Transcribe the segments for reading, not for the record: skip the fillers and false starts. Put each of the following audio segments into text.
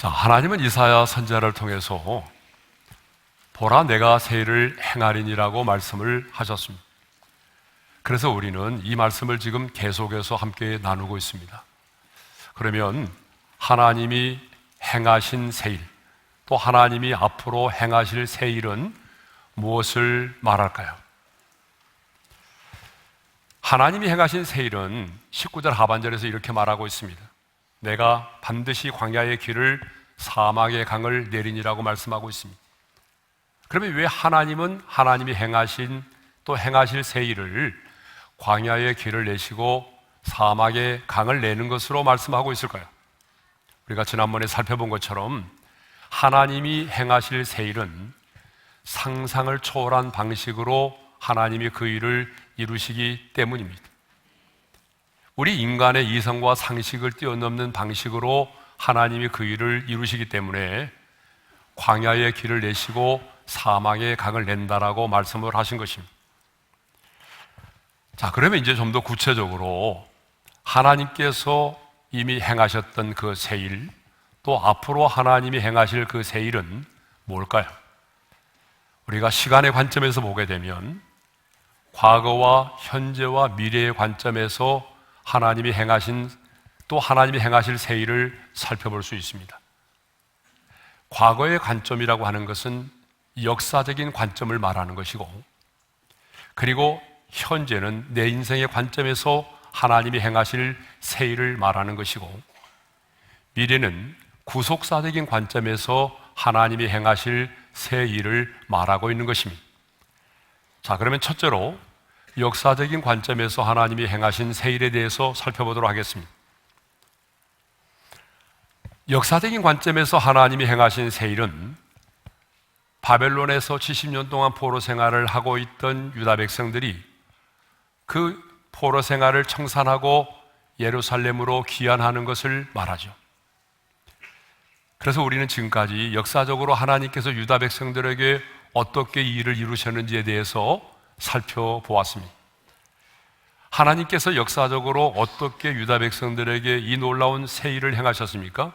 자, 하나님은 이사야 선지자를 통해서 보라 내가 새 일을 행하리니라고 말씀을 하셨습니다. 그래서 우리는 이 말씀을 지금 계속해서 함께 나누고 있습니다. 그러면 하나님이 행하신 새 일, 또 하나님이 앞으로 행하실 새 일은 무엇을 말할까요? 하나님이 행하신 새 일은 19절 하반절에서 이렇게 말하고 있습니다. 내가 반드시 광야의 길을 사막의 강을 내리니라고 말씀하고 있습니다. 그러면 왜 하나님은 하나님이 행하신 또 행하실 새 일을 광야의 길을 내시고 사막의 강을 내는 것으로 말씀하고 있을까요? 우리가 지난번에 살펴본 것처럼 하나님이 행하실 새 일은 상상을 초월한 방식으로 하나님이 그 일을 이루시기 때문입니다. 우리 인간의 이성과 상식을 뛰어넘는 방식으로 하나님이 그 일을 이루시기 때문에 광야의 길을 내시고 사막의 강을 낸다라고 말씀을 하신 것입니다. 자, 그러면 이제 좀 더 구체적으로 하나님께서 이미 행하셨던 그 새 일, 또 앞으로 하나님이 행하실 그 새 일은 뭘까요? 우리가 시간의 관점에서 보게 되면 과거와 현재와 미래의 관점에서 하나님이 행하신 또 하나님이 행하실 새 일을 살펴볼 수 있습니다. 과거의 관점이라고 하는 것은 역사적인 관점을 말하는 것이고, 그리고 현재는 내 인생의 관점에서 하나님이 행하실 새 일을 말하는 것이고, 미래는 구속사적인 관점에서 하나님이 행하실 새 일을 말하고 있는 것입니다. 자, 그러면 첫째로 역사적인 관점에서 하나님이 행하신 새 일에 대해서 살펴보도록 하겠습니다. 역사적인 관점에서 하나님이 행하신 새 일은 바벨론에서 70년 동안 포로 생활을 하고 있던 유다 백성들이 그 포로 생활을 청산하고 예루살렘으로 귀환하는 것을 말하죠. 그래서 우리는 지금까지 역사적으로 하나님께서 유다 백성들에게 어떻게 이 일을 이루셨는지에 대해서 살펴보았습니다. 하나님께서 역사적으로 어떻게 유다 백성들에게 이 놀라운 새 일을 행하셨습니까?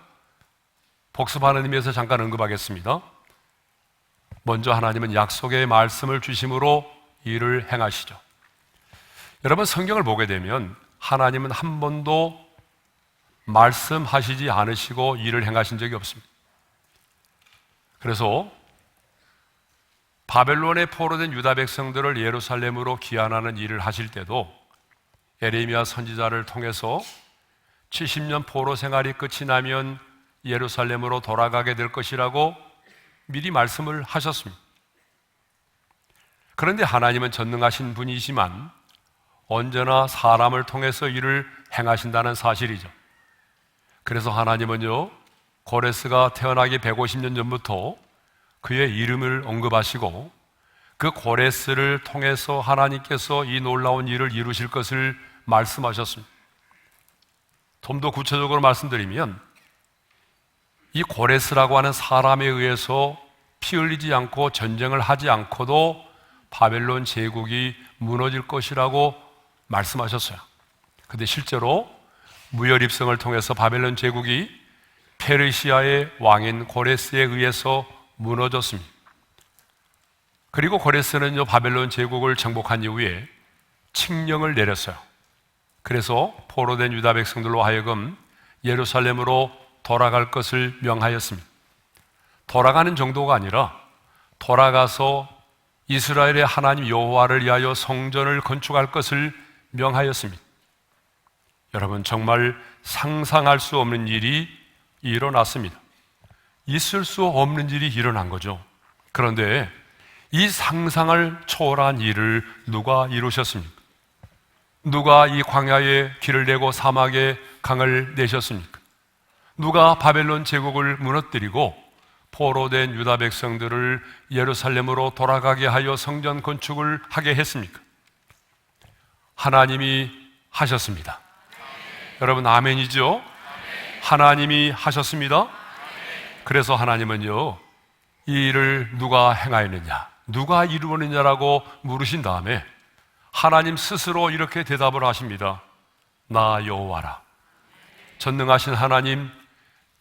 복습하는 의미에서 잠깐 언급하겠습니다. 먼저 하나님은 약속의 말씀을 주심으로 이 일을 행하시죠. 여러분, 성경을 보게 되면 하나님은 한 번도 말씀하시지 않으시고 일을 행하신 적이 없습니다. 그래서 바벨론에 포로된 유다 백성들을 예루살렘으로 귀환하는 일을 하실 때도 에레미야 선지자를 통해서 70년 포로 생활이 끝이 나면 예루살렘으로 돌아가게 될 것이라고 미리 말씀을 하셨습니다. 그런데 하나님은 전능하신 분이시지만 언제나 사람을 통해서 일을 행하신다는 사실이죠. 그래서 하나님은요, 고레스가 태어나기 150년 전부터 그의 이름을 언급하시고 그 고레스를 통해서 하나님께서 이 놀라운 일을 이루실 것을 말씀하셨습니다. 좀 더 구체적으로 말씀드리면 이 고레스라고 하는 사람에 의해서 피 흘리지 않고 전쟁을 하지 않고도 바벨론 제국이 무너질 것이라고 말씀하셨어요. 그런데 실제로 무혈입성을 통해서 바벨론 제국이 페르시아의 왕인 고레스에 의해서 무너졌습니다. 그리고 고레스는요, 바벨론 제국을 정복한 이후에 칙령을 내렸어요. 그래서 포로된 유다 백성들로 하여금 예루살렘으로 돌아갈 것을 명하였습니다. 돌아가는 정도가 아니라 돌아가서 이스라엘의 하나님 여호와를 위하여 성전을 건축할 것을 명하였습니다. 여러분, 정말 상상할 수 없는 일이 일어났습니다. 있을 수 없는 일이 일어난 거죠. 그런데 이 상상을 초월한 일을 누가 이루셨습니까? 누가 이 광야에 길을 내고 사막에 강을 내셨습니까? 누가 바벨론 제국을 무너뜨리고 포로된 유다 백성들을 예루살렘으로 돌아가게 하여 성전 건축을 하게 했습니까? 하나님이 하셨습니다. 여러분, 아멘이죠? 하나님이 하셨습니다. 그래서 하나님은요, 이 일을 누가 행하였느냐, 누가 이루었느냐라고 물으신 다음에 하나님 스스로 이렇게 대답을 하십니다. 나 여호와라. 전능하신 하나님,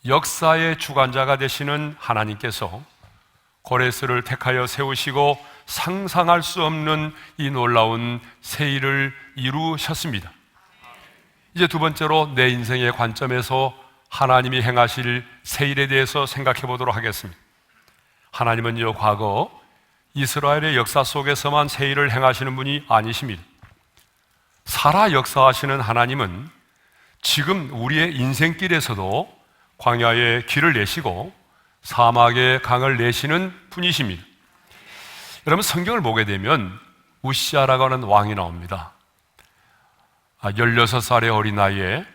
역사의 주관자가 되시는 하나님께서 고레스를 택하여 세우시고 상상할 수 없는 이 놀라운 새 일을 이루셨습니다. 이제 두 번째로 내 인생의 관점에서 하나님이 행하실 새 일에 대해서 생각해 보도록 하겠습니다. 하나님은요, 과거 이스라엘의 역사 속에서만 새 일을 행하시는 분이 아니십니다. 살아 역사하시는 하나님은 지금 우리의 인생길에서도 광야에 길을 내시고 사막에 강을 내시는 분이십니다. 여러분, 성경을 보게 되면 우시아라고 하는 왕이 나옵니다. 16살의 어린 나이에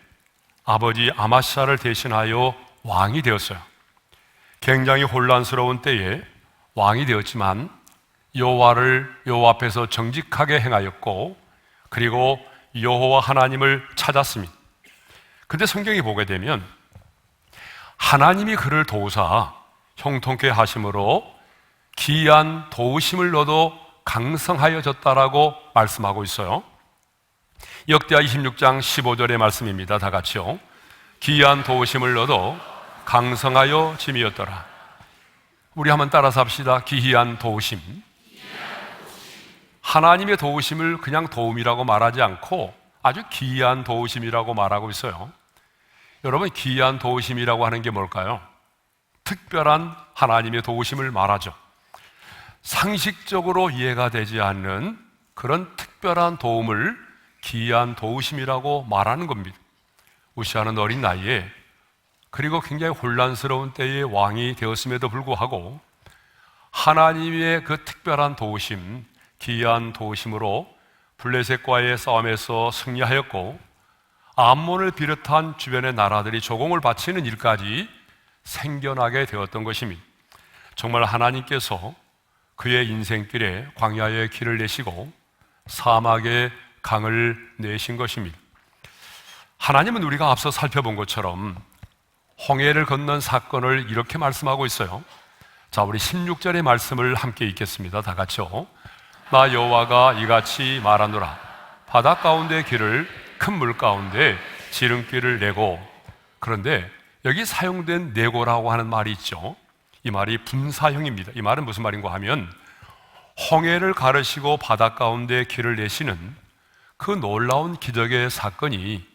아버지 아마시아를 대신하여 왕이 되었어요. 굉장히 혼란스러운 때에 왕이 되었지만 여호와 앞에서 정직하게 행하였고, 그리고 여호와 하나님을 찾았습니다. 그런데 성경이 보게 되면 하나님이 그를 도우사 형통케 하심으로 기이한 도우심을 얻어 강성하여졌다라고 말씀하고 있어요. 역대하 26장 15절의 말씀입니다. 다 같이요. 기이한 도우심을 얻어 강성하여 짐이었더라. 우리 한번 따라서 합시다. 기이한 도우심. 하나님의 도우심을 그냥 도움이라고 말하지 않고 아주 기이한 도우심이라고 말하고 있어요. 여러분, 기이한 도우심이라고 하는 게 뭘까요? 특별한 하나님의 도우심을 말하죠. 상식적으로 이해가 되지 않는 그런 특별한 도움을 기이한 도우심이라고 말하는 겁니다. 우시아는 어린 나이에, 그리고 굉장히 혼란스러운 때에 왕이 되었음에도 불구하고 하나님의 그 특별한 도우심, 기이한 도우심으로 블레셋과의 싸움에서 승리하였고, 암몬을 비롯한 주변의 나라들이 조공을 바치는 일까지 생겨나게 되었던 것입니다. 정말 하나님께서 그의 인생길에 광야에 길을 내시고 사막에 강을 내신 것입니다. 하나님은 우리가 앞서 살펴본 것처럼 홍해를 건넌 사건을 이렇게 말씀하고 있어요. 자, 우리 16절의 말씀을 함께 읽겠습니다. 다 같이요. 나 여호와가 이같이 말하노라. 바다 가운데 길을 큰 물 가운데 지름길을 내고. 그런데 여기 사용된 내고라고 하는 말이 있죠. 이 말이 분사형입니다. 이 말은 무슨 말인가 하면 홍해를 가르시고 바다 가운데 길을 내시는 그 놀라운 기적의 사건이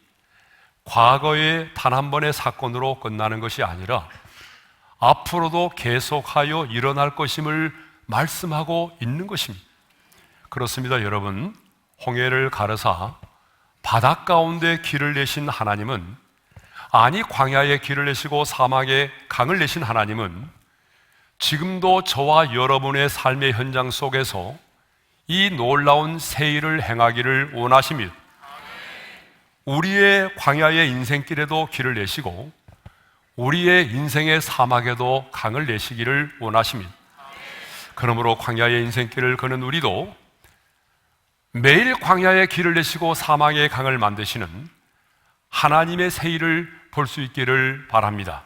과거의 단 한 번의 사건으로 끝나는 것이 아니라 앞으로도 계속하여 일어날 것임을 말씀하고 있는 것입니다. 그렇습니다, 여러분. 홍해를 가르사 바다 가운데 길을 내신 하나님은, 아니 광야에 길을 내시고 사막에 강을 내신 하나님은 지금도 저와 여러분의 삶의 현장 속에서 이 놀라운 새 일을 행하기를 원하십니다. 우리의 광야의 인생길에도 길을 내시고 우리의 인생의 사막에도 강을 내시기를 원하십니다. 그러므로 광야의 인생길을 거는 우리도 매일 광야의 길을 내시고 사막의 강을 만드시는 하나님의 새 일을 볼 수 있기를 바랍니다.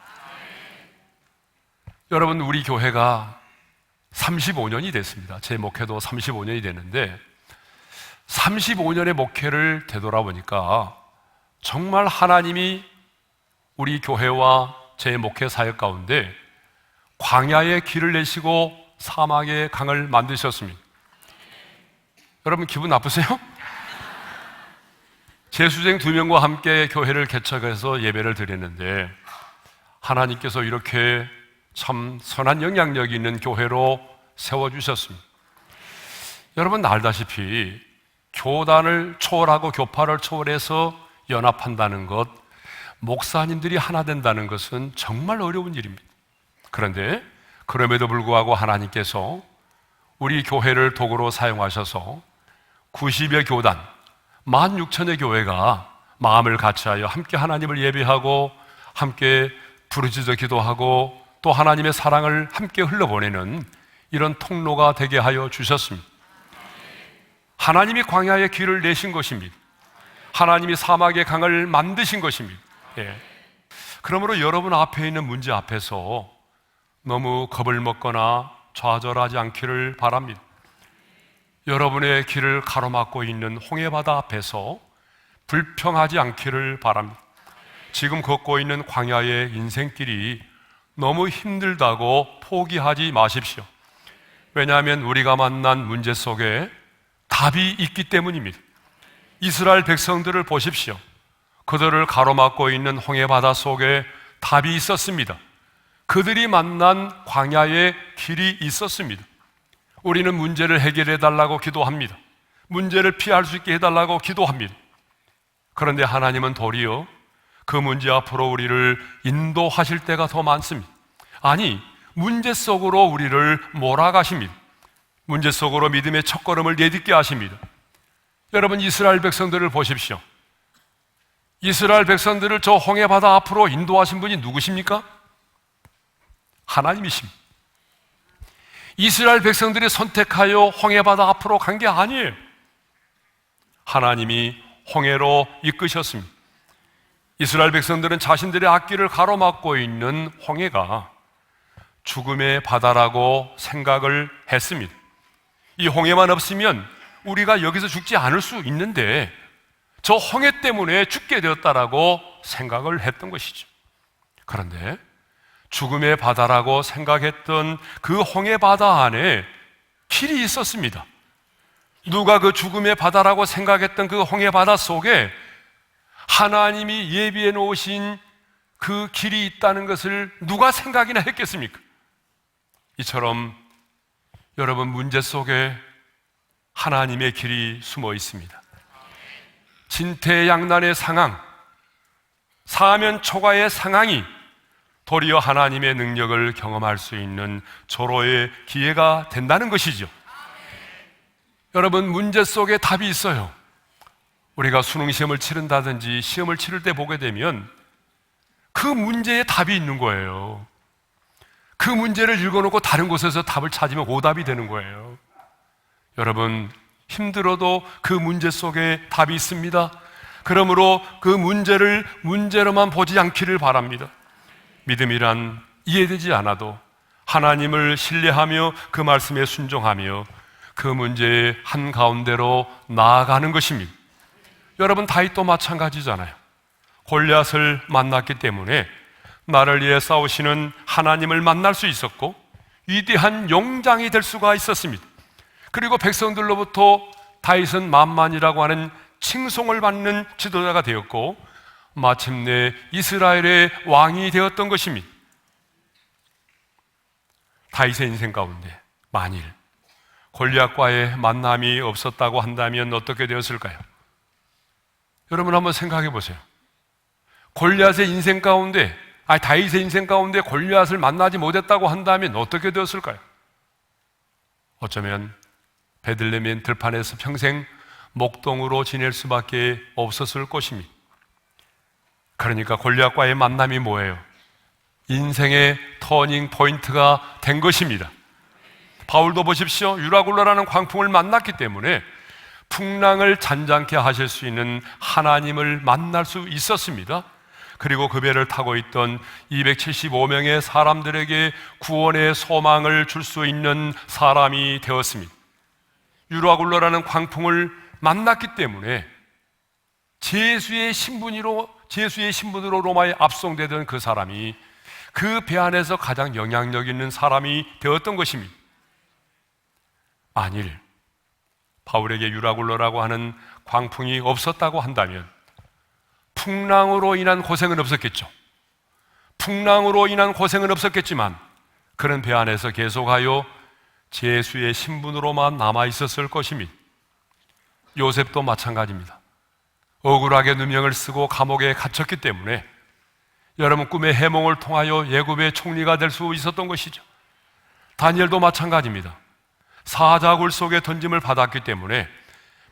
여러분, 우리 교회가 35년이 됐습니다. 제 목회도 35년이 됐는데 35년의 목회를 되돌아보니까 정말 하나님이 우리 교회와 제 목회 사역 가운데 광야의 길을 내시고 사막의 강을 만드셨습니다. 여러분, 기분 나쁘세요? 재수생 2명과 함께 교회를 개척해서 예배를 드리는데 하나님께서 이렇게 참 선한 영향력이 있는 교회로 세워주셨습니다. 여러분, 알다시피 교단을 초월하고 교파를 초월해서 연합한다는 것, 목사님들이 하나 된다는 것은 정말 어려운 일입니다. 그런데 그럼에도 불구하고 하나님께서 우리 교회를 도구로 사용하셔서 90여 교단, 16,000의 교회가 마음을 같이하여 함께 하나님을 예배하고 함께 부르짖어 기도하고 또 하나님의 사랑을 함께 흘러보내는 이런 통로가 되게 하여 주셨습니다. 하나님이 광야의 길을 내신 것입니다. 하나님이 사막의 강을 만드신 것입니다. 예. 그러므로 여러분 앞에 있는 문제 앞에서 너무 겁을 먹거나 좌절하지 않기를 바랍니다. 여러분의 길을 가로막고 있는 홍해바다 앞에서 불평하지 않기를 바랍니다. 지금 걷고 있는 광야의 인생길이 너무 힘들다고 포기하지 마십시오. 왜냐하면 우리가 만난 문제 속에 답이 있기 때문입니다. 이스라엘 백성들을 보십시오. 그들을 가로막고 있는 홍해바다 속에 답이 있었습니다. 그들이 만난 광야의 길이 있었습니다. 우리는 문제를 해결해 달라고 기도합니다. 문제를 피할 수 있게 해달라고 기도합니다. 그런데 하나님은 도리어 그 문제 앞으로 우리를 인도하실 때가 더 많습니다. 아니, 문제 속으로 우리를 몰아가십니다. 문제 속으로 믿음의 첫걸음을 내딛게 하십니다. 여러분, 이스라엘 백성들을 보십시오. 이스라엘 백성들을 저 홍해바다 앞으로 인도하신 분이 누구십니까? 하나님이십니다. 이스라엘 백성들이 선택하여 홍해바다 앞으로 간 게 아니에요. 하나님이 홍해로 이끄셨습니다. 이스라엘 백성들은 자신들의 앞길을 가로막고 있는 홍해가 죽음의 바다라고 생각을 했습니다. 이 홍해만 없으면 우리가 여기서 죽지 않을 수 있는데 저 홍해 때문에 죽게 되었다라고 생각을 했던 것이죠. 그런데 죽음의 바다라고 생각했던 그 홍해 바다 안에 길이 있었습니다. 누가 그 죽음의 바다라고 생각했던 그 홍해 바다 속에 하나님이 예비해 놓으신 그 길이 있다는 것을 누가 생각이나 했겠습니까? 이처럼 여러분, 문제 속에 하나님의 길이 숨어 있습니다. 진퇴양난의 상황, 사면초가의 상황이 도리어 하나님의 능력을 경험할 수 있는 조로의 기회가 된다는 것이죠. 여러분, 문제 속에 답이 있어요. 우리가 수능시험을 치른다든지 시험을 치를 때 보게 되면 그 문제에 답이 있는 거예요. 그 문제를 읽어놓고 다른 곳에서 답을 찾으면 오답이 되는 거예요. 여러분, 힘들어도 그 문제 속에 답이 있습니다. 그러므로 그 문제를 문제로만 보지 않기를 바랍니다. 믿음이란 이해되지 않아도 하나님을 신뢰하며 그 말씀에 순종하며 그 문제의 한가운데로 나아가는 것입니다. 여러분, 다윗도 마찬가지잖아요. 골리앗을 만났기 때문에 나를 위해 싸우시는 하나님을 만날 수 있었고 위대한 용장이 될 수가 있었습니다. 그리고 백성들로부터 다윗은 만만이라고 하는 칭송을 받는 지도자가 되었고 마침내 이스라엘의 왕이 되었던 것입니다. 다윗의 인생 가운데 만일 골리앗과의 만남이 없었다고 한다면 어떻게 되었을까요? 여러분, 한번 생각해 보세요. 골리앗의 인생 가운데, 다윗의 인생 가운데 골리앗을 만나지 못했다고 한다면 어떻게 되었을까요? 어쩌면 베들레헴 들판에서 평생 목동으로 지낼 수밖에 없었을 것입니다. 그러니까 골리앗과의 만남이 뭐예요? 인생의 터닝 포인트가 된 것입니다. 바울도 보십시오. 유라굴라라는 광풍을 만났기 때문에 풍랑을 잔잔케 하실 수 있는 하나님을 만날 수 있었습니다. 그리고 그 배를 타고 있던 275명의 사람들에게 구원의 소망을 줄 수 있는 사람이 되었습니다. 유라굴라라는 광풍을 만났기 때문에 제수의 신분으로 로마에 압송되던 그 사람이 그 배 안에서 가장 영향력 있는 사람이 되었던 것입니다. 만일 바울에게 유라굴라라고 하는 광풍이 없었다고 한다면 풍랑으로 인한 고생은 없었겠죠. 풍랑으로 인한 고생은 없었겠지만 그는 배 안에서 계속하여 제수의 신분으로만 남아 있었을 것입니다. 요셉도 마찬가지입니다. 억울하게 누명을 쓰고 감옥에 갇혔기 때문에 여러분, 꿈의 해몽을 통하여 애굽의 총리가 될 수 있었던 것이죠. 다니엘도 마찬가지입니다. 사자굴 속에 던짐을 받았기 때문에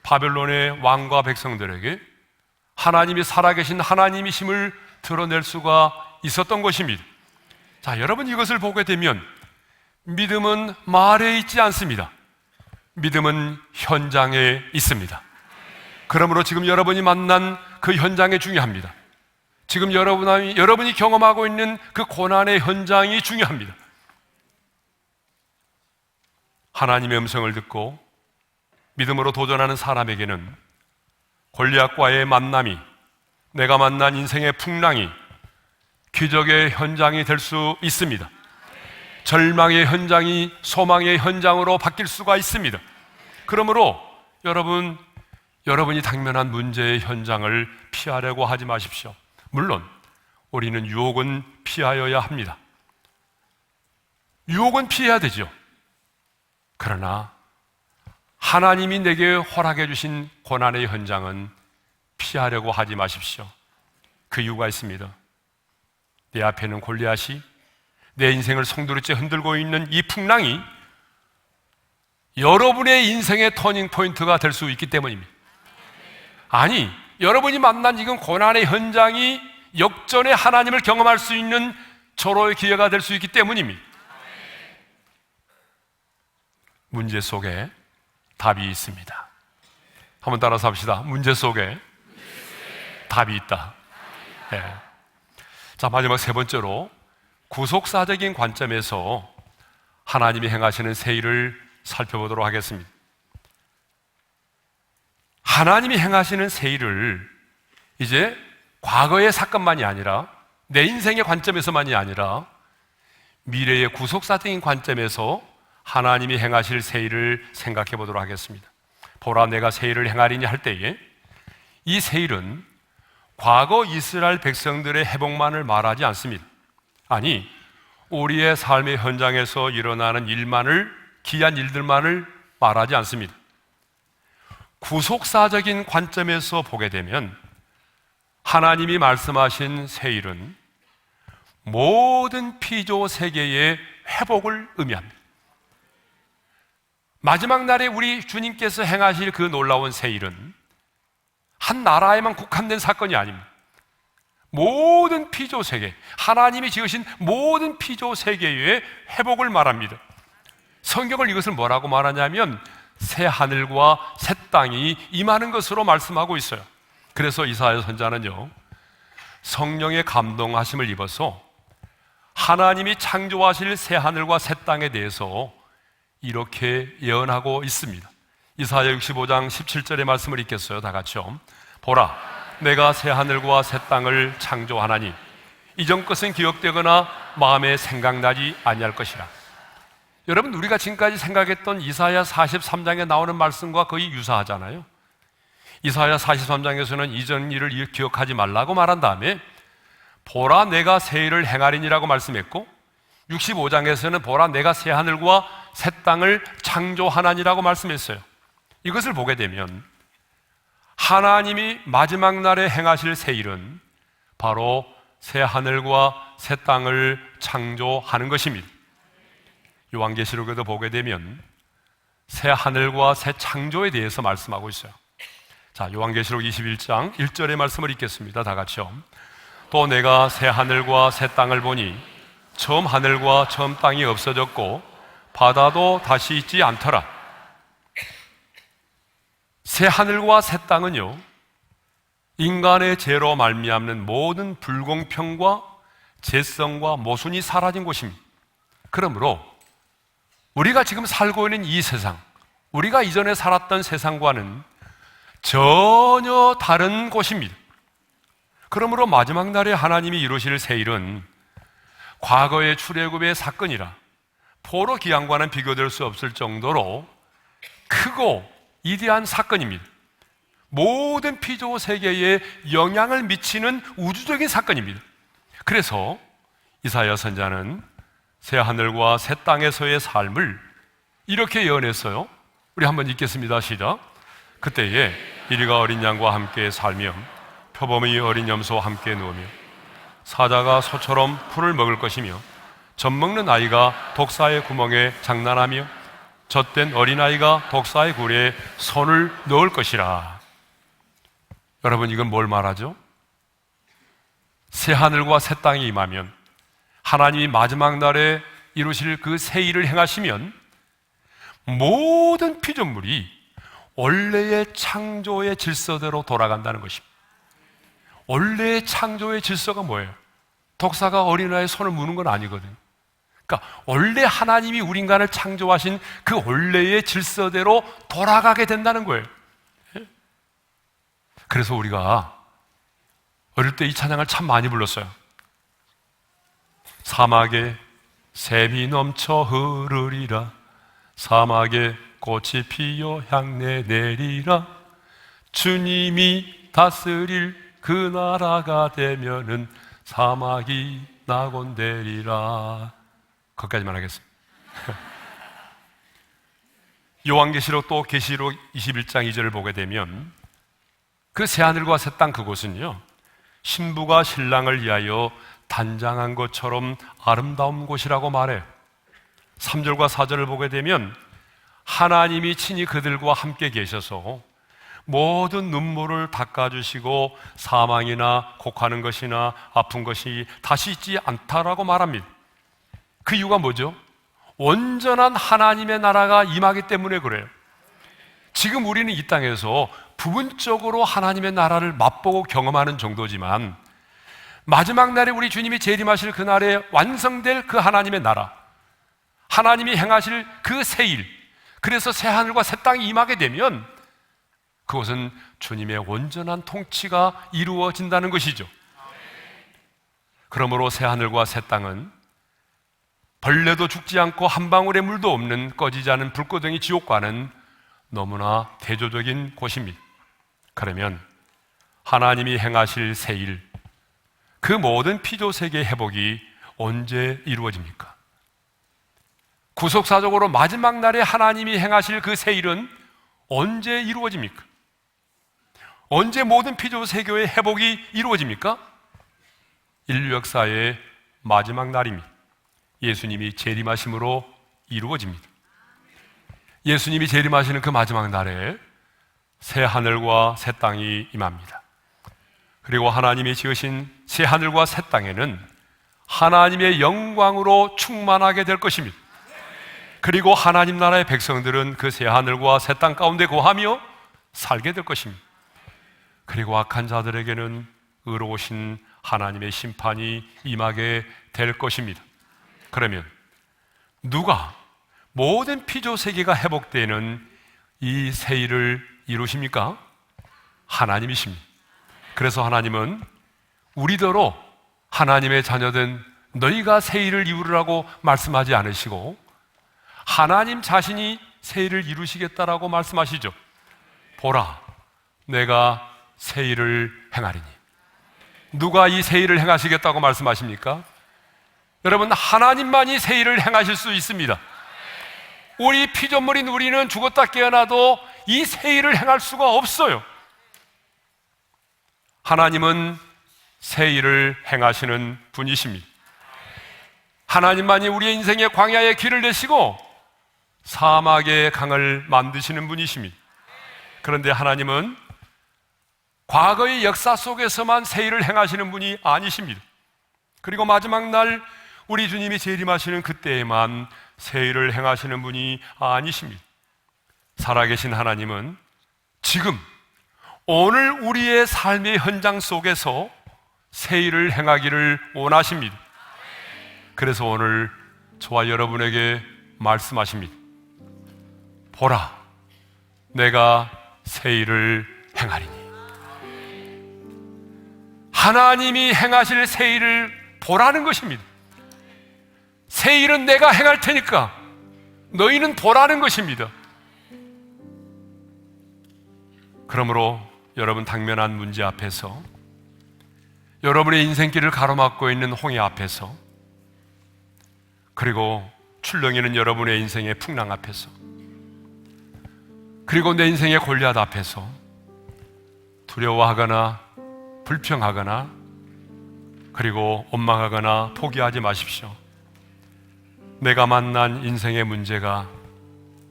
바벨론의 왕과 백성들에게 하나님이 살아계신 하나님이심을 드러낼 수가 있었던 것입니다. 자, 여러분, 이것을 보게 되면 믿음은 말에 있지 않습니다. 믿음은 현장에 있습니다. 그러므로 지금 여러분이 만난 그 현장이 중요합니다. 지금 여러분이 경험하고 있는 그 고난의 현장이 중요합니다. 하나님의 음성을 듣고 믿음으로 도전하는 사람에게는 골리앗과의 만남이 내가 만난 인생의 풍랑이 기적의 현장이 될 수 있습니다. 절망의 현장이 소망의 현장으로 바뀔 수가 있습니다. 그러므로 여러분이 당면한 문제의 현장을 피하려고 하지 마십시오. 물론 우리는 유혹은 피하여야 합니다. 유혹은 피해야 되죠. 그러나 하나님이 내게 허락해 주신 고난의 현장은 피하려고 하지 마십시오. 그 이유가 있습니다. 내 앞에는 골리앗이, 내 인생을 송두리째 흔들고 있는 이 풍랑이 여러분의 인생의 터닝 포인트가 될 수 있기 때문입니다. 아니, 여러분이 만난 지금 고난의 현장이 역전의 하나님을 경험할 수 있는 절호의 기회가 될 수 있기 때문입니다. 문제 속에 답이 있습니다. 한번 따라서 합시다. 문제 속에 답이 있다. 네. 자, 마지막 세 번째로 구속사적인 관점에서 하나님이 행하시는 새 일을 살펴보도록 하겠습니다. 하나님이 행하시는 새 일을 이제 과거의 사건만이 아니라 내 인생의 관점에서만이 아니라 미래의 구속사적인 관점에서 하나님이 행하실 새 일을 생각해 보도록 하겠습니다. 보라, 내가 새 일을 행하리니 할 때에 이 새 일은 과거 이스라엘 백성들의 회복만을 말하지 않습니다. 아니, 우리의 삶의 현장에서 일어나는 기이한 일들만을 말하지 않습니다. 구속사적인 관점에서 보게 되면 하나님이 말씀하신 새 일은 모든 피조 세계의 회복을 의미합니다. 마지막 날에 우리 주님께서 행하실 그 놀라운 새 일은 한 나라에만 국한된 사건이 아닙니다. 모든 피조 세계, 하나님이 지으신 모든 피조 세계의 회복을 말합니다. 성경을 이것을 뭐라고 말하냐면 새 하늘과 새 땅이 임하는 것으로 말씀하고 있어요. 그래서 이사야 선지자는요, 성령의 감동하심을 입어서 하나님이 창조하실 새 하늘과 새 땅에 대해서 이렇게 예언하고 있습니다. 이사야 65장 17절의 말씀을 읽겠어요. 다 같이요. 보라, 내가 새 하늘과 새 땅을 창조하나니 이전 것은 기억되거나 마음에 생각나지 아니할 것이라. 여러분, 우리가 지금까지 생각했던 이사야 43장에 나오는 말씀과 거의 유사하잖아요. 이사야 43장에서는 이전 일을 기억하지 말라고 말한 다음에 보라, 내가 새 일을 행하리니라고 말씀했고, 65장에서는 보라, 내가 새 하늘과 새 땅을 창조하나니라고 말씀했어요. 이것을 보게 되면 하나님이 마지막 날에 행하실 새 일은 바로 새 하늘과 새 땅을 창조하는 것입니다. 요한계시록에도 보게 되면 새 하늘과 새 창조에 대해서 말씀하고 있어요. 자, 요한계시록 21장 1절의 말씀을 읽겠습니다. 다 같이요. 또 내가 새 하늘과 새 땅을 보니 처음 하늘과 처음 땅이 없어졌고 바다도 다시 있지 않더라. 새 하늘과 새 땅은요, 인간의 죄로 말미암는 모든 불공평과 죄성과 모순이 사라진 곳입니다. 그러므로 우리가 지금 살고 있는 이 세상, 우리가 이전에 살았던 세상과는 전혀 다른 곳입니다. 그러므로 마지막 날에 하나님이 이루실 새 일은 과거의 출애굽의 사건이라 포로 기한과는 비교될 수 없을 정도로 크고 위대한 사건입니다. 모든 피조 세계에 영향을 미치는 우주적인 사건입니다. 그래서 이사야 선지자는 새 하늘과 새 땅에서의 삶을 이렇게 예언했어요. 우리 한번 읽겠습니다. 시작. 그때에 이리가 어린 양과 함께 살며 표범의 어린 염소와 함께 누우며 사자가 소처럼 풀을 먹을 것이며 젖먹는 아이가 독사의 구멍에 장난하며 젖된 어린아이가 독사의 굴에 손을 넣을 것이라. 여러분, 이건 뭘 말하죠? 새 하늘과 새 땅이 임하면, 하나님이 마지막 날에 이루실 그 새 일을 행하시면 모든 피조물이 원래의 창조의 질서대로 돌아간다는 것입니다. 원래의 창조의 질서가 뭐예요? 독사가 어린아이의 손을 무는 건 아니거든요. 그러니까 원래 하나님이 우리 인간을 창조하신 그 원래의 질서대로 돌아가게 된다는 거예요. 그래서 우리가 어릴 때 이 찬양을 참 많이 불렀어요. 사막에 샘이 넘쳐 흐르리라, 사막에 꽃이 피어 향내 내리라, 주님이 다스릴 그 나라가 되면은 사막이 낙원되리라. 거기까지만 하겠습니다. 요한계시록 또 계시록 21장 2절을 보게 되면 그 새하늘과 새 땅 그곳은요, 신부가 신랑을 위하여 단장한 것처럼 아름다운 곳이라고 말해요. 3절과 4절을 보게 되면 하나님이 친히 그들과 함께 계셔서 모든 눈물을 닦아주시고 사망이나 곡하는 것이나 아픈 것이 다시 있지 않다라고 말합니다. 그 이유가 뭐죠? 온전한 하나님의 나라가 임하기 때문에 그래요. 지금 우리는 이 땅에서 부분적으로 하나님의 나라를 맛보고 경험하는 정도지만 마지막 날에 우리 주님이 재림하실 그날에 완성될 그 하나님의 나라, 하나님이 행하실 그 새일, 그래서 새 하늘과 새 땅이 임하게 되면 그것은 주님의 온전한 통치가 이루어진다는 것이죠. 그러므로 새 하늘과 새 땅은 벌레도 죽지 않고 한 방울의 물도 없는 꺼지지 않은 불고덩이 지옥과는 너무나 대조적인 곳입니다. 그러면 하나님이 행하실 새일, 그 모든 피조세계의 회복이 언제 이루어집니까? 구속사적으로 마지막 날에 하나님이 행하실 그 새일은 언제 이루어집니까? 언제 모든 피조세계의 회복이 이루어집니까? 인류 역사의 마지막 날입니다. 예수님이 재림하심으로 이루어집니다. 예수님이 재림하시는 그 마지막 날에 새 하늘과 새 땅이 임합니다. 그리고 하나님이 지으신 새 하늘과 새 땅에는 하나님의 영광으로 충만하게 될 것입니다. 그리고 하나님 나라의 백성들은 그 새 하늘과 새 땅 가운데 거하며 살게 될 것입니다. 그리고 악한 자들에게는 의로우신 하나님의 심판이 임하게 될 것입니다. 그러면 누가 모든 피조세계가 회복되는 이 새일을 이루십니까? 하나님이십니다. 그래서 하나님은 우리더러 하나님의 자녀된 너희가 새일을 이루라고 말씀하지 않으시고 하나님 자신이 새일을 이루시겠다라고 말씀하시죠. 보라, 내가 새일을 행하리니. 누가 이 새일을 행하시겠다고 말씀하십니까? 여러분, 하나님만이 새일을 행하실 수 있습니다. 우리 피조물인 우리는 죽었다 깨어나도 이 새일을 행할 수가 없어요. 하나님은 새일을 행하시는 분이십니다. 하나님만이 우리의 인생의 광야의 길을 내시고 사막의 강을 만드시는 분이십니다. 그런데 하나님은 과거의 역사 속에서만 새일을 행하시는 분이 아니십니다. 그리고 마지막 날 우리 주님이 재림하시는 그때에만 새일을 행하시는 분이 아니십니다. 살아계신 하나님은 지금 오늘 우리의 삶의 현장 속에서 새일을 행하기를 원하십니다. 그래서 오늘 저와 여러분에게 말씀하십니다. 보라, 내가 새일을 행하리니. 하나님이 행하실 새일을 보라는 것입니다. 새일은 내가 행할 테니까 너희는 보라는 것입니다. 그러므로 여러분 당면한 문제 앞에서, 여러분의 인생길을 가로막고 있는 홍해 앞에서, 그리고 출렁이는 여러분의 인생의 풍랑 앞에서, 그리고 내 인생의 골리앗 앞에서 두려워하거나 불평하거나 그리고 원망하거나 포기하지 마십시오. 내가 만난 인생의 문제가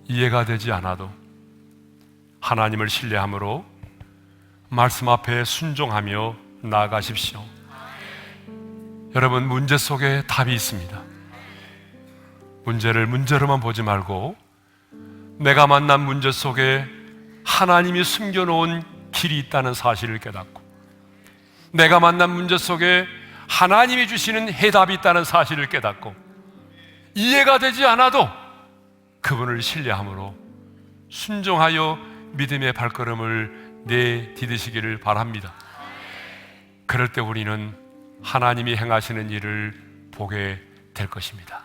이해가 되지 않아도 하나님을 신뢰함으로 말씀 앞에 순종하며 나아가십시오. 여러분, 문제 속에 답이 있습니다. 문제를 문제로만 보지 말고 내가 만난 문제 속에 하나님이 숨겨놓은 길이 있다는 사실을 깨닫고, 내가 만난 문제 속에 하나님이 주시는 해답이 있다는 사실을 깨닫고, 이해가 되지 않아도 그분을 신뢰함으로 순종하여 믿음의 발걸음을 내디디시기를 바랍니다. 그럴 때 우리는 하나님이 행하시는 일을 보게 될 것입니다.